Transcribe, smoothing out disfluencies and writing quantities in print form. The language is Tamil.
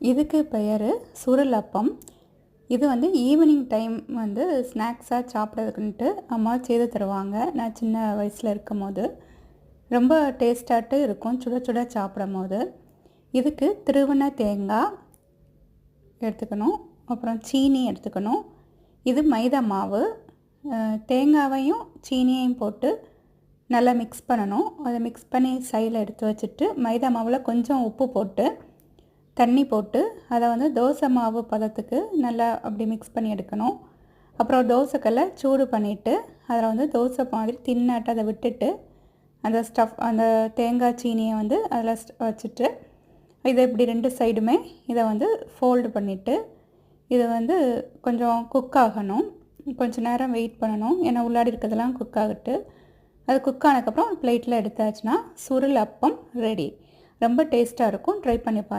இதுக்கு பெயர் சுருள் அப்பம். இது வந்து ஈவினிங் டைம் வந்து ஸ்நாக்ஸாக சாப்பிட்றதுக்குன்ட்டு அம்மா செய்து தருவாங்க. நான் சின்ன வயசில் இருக்கும்போது ரொம்ப டேஸ்ட்டாட்டு இருக்கும் சுட சுட சாப்பிடும்போது. இதுக்கு திருவன தேங்காய் எடுத்துக்கணும், அப்புறம் சீனி எடுத்துக்கணும். இது மைதா மாவு. தேங்காவையும் சீனியையும் போட்டு நல்லா மிக்ஸ் பண்ணணும். அதை மிக்ஸ் பண்ணி சைடில் எடுத்து வச்சுட்டு மைதா மாவில் கொஞ்சம் உப்பு போட்டு தண்ணி போட்டு அதை வந்து தோசை மாவு பதத்துக்கு நல்லா அப்படி மிக்ஸ் பண்ணி எடுக்கணும். அப்புறம் தோசைக்கல்லை சூடு பண்ணிவிட்டு அதில் வந்து தோசை மாதிரி தின்னாட்டு அதை விட்டுட்டு அந்த தேங்காய் சீனியை வந்து அதில் வச்சுட்டு இதை இப்படி 2 சைடுமே இதை வந்து ஃபோல்டு பண்ணிவிட்டு இது வந்து கொஞ்சம் குக் ஆகணும். கொஞ்சம் நேரம் வெயிட் பண்ணணும், ஏன்னா உள்ளாடி இருக்கிறதெல்லாம் குக் ஆகிட்டு அது குக் ஆனதுக்கப்புறம் பிளேட்டில் எடுத்தாச்சுன்னா சுருள் அப்பம் ரெடி. ரொம்ப டேஸ்ட்டாக இருக்கும். ட்ரை பண்ணி பாருங்கள்.